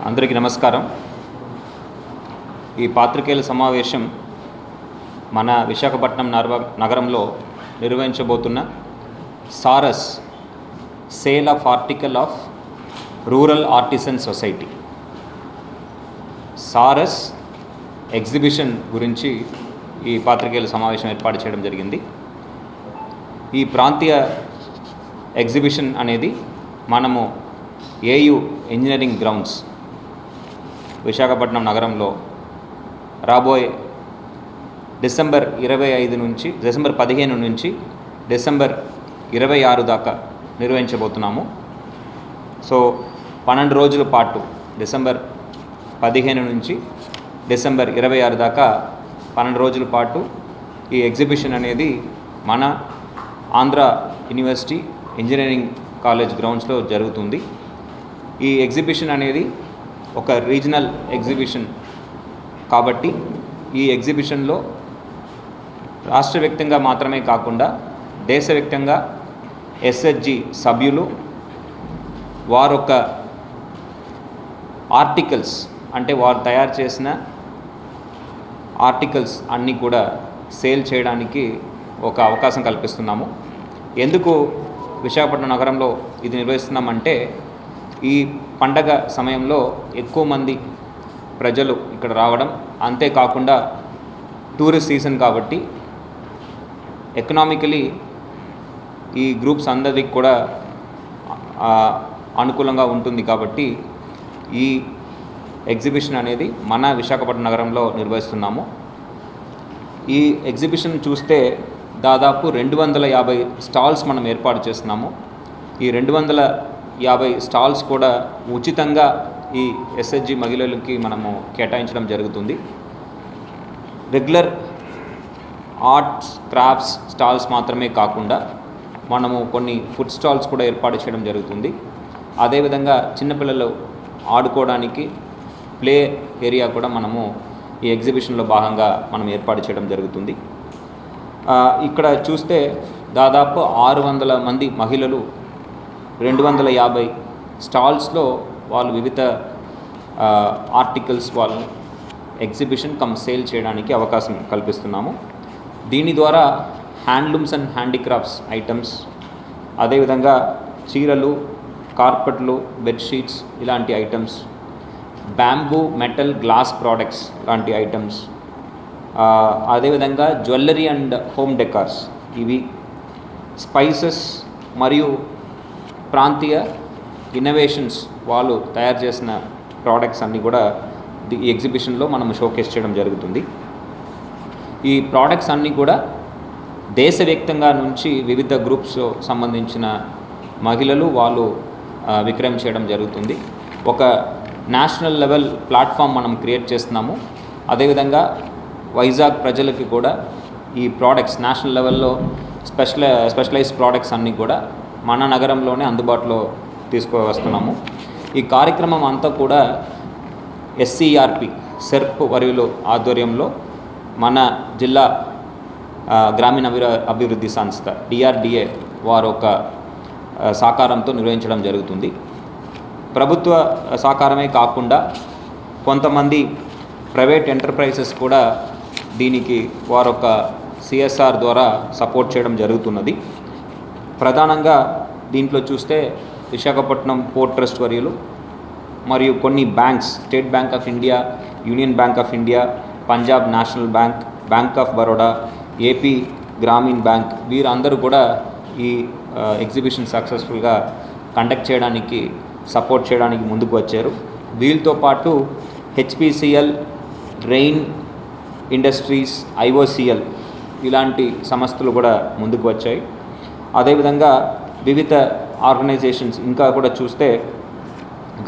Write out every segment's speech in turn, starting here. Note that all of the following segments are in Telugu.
అందరికీ నమస్కారం. ఈ పాత్రికేయుల సమావేశం మన విశాఖపట్నం నగరంలో నిర్వహించబోతున్న Saras sale of article of rural artisan society Saras exhibition గురించి ఈ పాత్రికేయుల సమావేశం ఏర్పాటు చేయడం జరిగింది. ఈ ప్రాంతీయ ఎగ్జిబిషన్ అనేది మనము ఏయు ఇంజనీరింగ్ గ్రౌండ్స్ విశాఖపట్నం నగరంలో రాబోయే డిసెంబర్ 15 నుంచి డిసెంబర్ 26 దాకా నిర్వహించబోతున్నాము. సో 12 రోజుల పాటు డిసెంబర్ 15 నుంచి డిసెంబర్ 26 దాకా 12 రోజుల పాటు ఈ ఎగ్జిబిషన్ అనేది మన ఆంధ్ర యూనివర్సిటీ ఇంజనీరింగ్ కాలేజ్ గ్రౌండ్స్లో జరుగుతుంది. ఈ ఎగ్జిబిషన్ అనేది ఒక రీజనల్ ఎగ్జిబిషన్ కాబట్టి ఈ ఎగ్జిబిషన్లో రాష్ట్ర వ్యాప్తంగా మాత్రమే కాకుండా దేశవ్యాప్తంగా ఎస్హెచ్జి సభ్యులు వారొక ఆర్టికల్స్ అంటే వారు తయారు చేసిన ఆర్టికల్స్ అన్నీ కూడా సేల్ చేయడానికి ఒక అవకాశం కల్పిస్తున్నాము. ఎందుకు విశాఖపట్నం నగరంలో ఇది నిర్వహిస్తున్నామంటే ఈ పండగ సమయంలో ఎక్కువ మంది ప్రజలు ఇక్కడ రావడం, అంతేకాకుండా టూరిస్ట్ సీజన్ కాబట్టి ఎకనామికలీ ఈ గ్రూప్స్ అందరికి కూడా అనుకూలంగా ఉంటుంది కాబట్టి ఈ ఎగ్జిబిషన్ అనేది మన విశాఖపట్నం నగరంలో నిర్వహిస్తున్నాము. ఈ ఎగ్జిబిషన్ చూస్తే దాదాపు 250 స్టాల్స్ మనం ఏర్పాటు చేస్తున్నాము. ఈ 250 స్టాల్స్ కూడా ఉచితంగా ఈ ఎస్హెచ్జి మహిళలకి మనము కేటాయించడం జరుగుతుంది. రెగ్యులర్ ఆర్ట్స్ క్రాఫ్ట్స్ స్టాల్స్ మాత్రమే కాకుండా మనము కొన్ని ఫుడ్ స్టాల్స్ కూడా ఏర్పాటు చేయడం జరుగుతుంది. అదేవిధంగా చిన్నపిల్లలు ఆడుకోవడానికి ప్లే ఏరియా కూడా మనము ఈ ఎగ్జిబిషన్లో భాగంగా మనం ఏర్పాటు చేయడం జరుగుతుంది. ఇక్కడ చూస్తే దాదాపు 600 మంది మహిళలు 250 స్టాల్స్లో వాళ్ళు వివిధ ఆర్టికల్స్ వాళ్ళు ఎగ్జిబిషన్ సేల్ చేయడానికి అవకాశం కల్పిస్తున్నాము. దీని ద్వారా హ్యాండ్లూమ్స్ అండ్ హ్యాండీక్రాఫ్ట్స్ ఐటమ్స్, అదేవిధంగా చీరలు, కార్పెట్లు, బెడ్షీట్స్ ఇలాంటి items, bamboo, metal, glass products లాంటి ఐటమ్స్, అదేవిధంగా జ్యువెలరీ అండ్ హోమ్ డెకార్స్, ఇవి స్పైసెస్ మరియు ప్రాంతీయ ఇన్నోవేషన్స్ వాళ్ళు తయారు చేసిన ప్రోడక్ట్స్ అన్నీ కూడా ఈ ఎగ్జిబిషన్లో మనం షోకేస్ చేయడం జరుగుతుంది. ఈ ప్రోడక్ట్స్ అన్నీ కూడా దేశవ్యాప్తంగా నుంచి వివిధ గ్రూప్స్ సంబంధించిన మహిళలు వాళ్ళు విక్రయం చేయడం జరుగుతుంది. ఒక నేషనల్ లెవెల్ ప్లాట్ఫామ్ మనం క్రియేట్ చేస్తున్నాము. అదేవిధంగా వైజాగ్ ప్రజలకి కూడా ఈ ప్రోడక్ట్స్ నేషనల్ లెవెల్లో స్పెషలైజ్డ్ ప్రోడక్ట్స్ అన్నీ కూడా మన నగరంలోనే అందుబాటులో తీసుకువస్తున్నాము. ఈ కార్యక్రమం అంతా కూడా ఎస్సీఆర్పి సెర్ప్ వర్యులు ఆధ్వర్యంలో మన జిల్లా గ్రామీణ అభివృద్ధి సంస్థ డిఆర్డిఏ వారు ఒక సహకారంతో నిర్వహించడం జరుగుతుంది. ప్రభుత్వ సహకారమే కాకుండా కొంతమంది ప్రైవేట్ ఎంటర్ప్రైజెస్ కూడా దీనికి వారొక సిఎస్ఆర్ ద్వారా సపోర్ట్ చేయడం జరుగుతున్నది. ప్రధానంగా దీంట్లో చూస్తే విశాఖపట్నం పోర్ట్ ట్రస్ట్ వర్యులు మరియు కొన్ని banks, state bank of India, union bank of India, Punjab national bank, bank of Baroda, AP Grameen bank వీరందరూ కూడా ఈ ఎగ్జిబిషన్ సక్సెస్ఫుల్గా కండక్ట్ చేయడానికి సపోర్ట్ చేయడానికి ముందుకు వచ్చారు. వీళ్ళతో పాటు హెచ్పిసిఎల్, రెయిన్ ఇండస్ట్రీస్, ఐఓసిఎల్ ఇలాంటి సంస్థలు కూడా ముందుకు వచ్చాయి. అదేవిధంగా వివిధ ఆర్గనైజేషన్స్ ఇంకా కూడా చూస్తే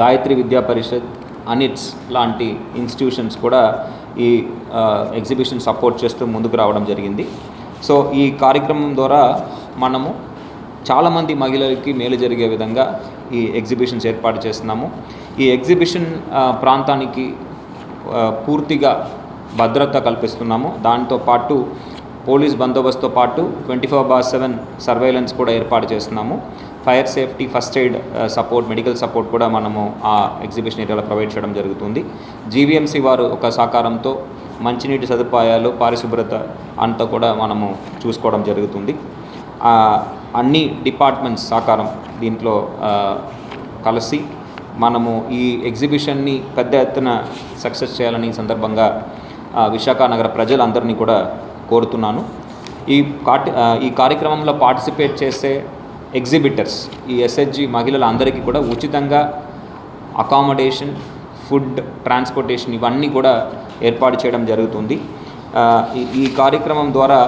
గాయత్రి విద్యా పరిషత్, అనిట్స్ లాంటి ఇన్స్టిట్యూషన్స్ కూడా ఈ ఎగ్జిబిషన్ సపోర్ట్ చేస్తూ ముందుకు రావడం జరిగింది. సో ఈ కార్యక్రమం ద్వారా మనము చాలామంది మహిళలకి మేలు జరిగే విధంగా ఈ ఎగ్జిబిషన్స్ ఏర్పాటు చేస్తున్నాము. ఈ ఎగ్జిబిషన్ ప్రాంతానికి పూర్తిగా భద్రత కల్పిస్తున్నాము. దాంతో పాటు పోలీస్ బందోబస్తుతో పాటు 24/7 సర్వేలెన్స్ కూడా ఏర్పాటు చేస్తున్నాము. Fire safety, first aid support, medical support కూడా మనము ఆ ఎగ్జిబిషన్ ఏరియాలో ప్రొవైడ్ చేయడం జరుగుతుంది. జీవీఎంసీ వారు ఒక సహకారంతో మంచినీటి సదుపాయాలు, పారిశుభ్రత అంతా కూడా మనము చూసుకోవడం జరుగుతుంది. అన్ని డిపార్ట్మెంట్స్ సహకారం దీంట్లో కలిసి మనము ఈ ఎగ్జిబిషన్ని పెద్ద ఎత్తున సక్సెస్ చేయాలని సందర్భంగా విశాఖ నగర ప్రజలందరినీ కూడా కోరుతున్నాను. ఈ కార్యక్రమంలో పార్టిసిపేట్ చేసే ఎగ్జిబిటర్స్, ఈ ఎస్హెచ్జి మహిళలందరికీ కూడా ఉచితంగా అకామిడేషన్, ఫుడ్, ట్రాన్స్పోర్టేషన్ ఇవన్నీ కూడా ఏర్పాటు చేయడం జరుగుతుంది. ఈ కార్యక్రమం ద్వారా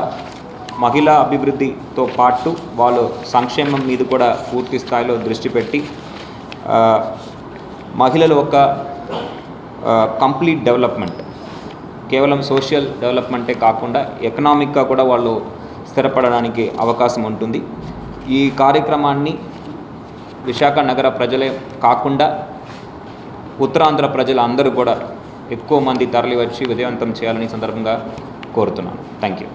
మహిళా అభివృద్ధితో పాటు వాళ్ళు సంక్షేమం మీద కూడా పూర్తి స్థాయిలో దృష్టి పెట్టి మహిళలు ఒక కంప్లీట్ డెవలప్మెంట్, కేవలం సోషల్ డెవలప్మెంటే కాకుండా ఎకనామిక్గా కూడా వాళ్ళు స్థిరపడడానికి అవకాశం ఉంటుంది. ఈ కార్యక్రమాన్ని విశాఖ నగర ప్రజలే కాకుండా ఉత్తరాంధ్ర ప్రజలందరూ కూడా ఎక్కువ మంది తరలి వచ్చి విజయవంతం చేయాలని సందర్భంగా కోరుతున్నాను. Thank you.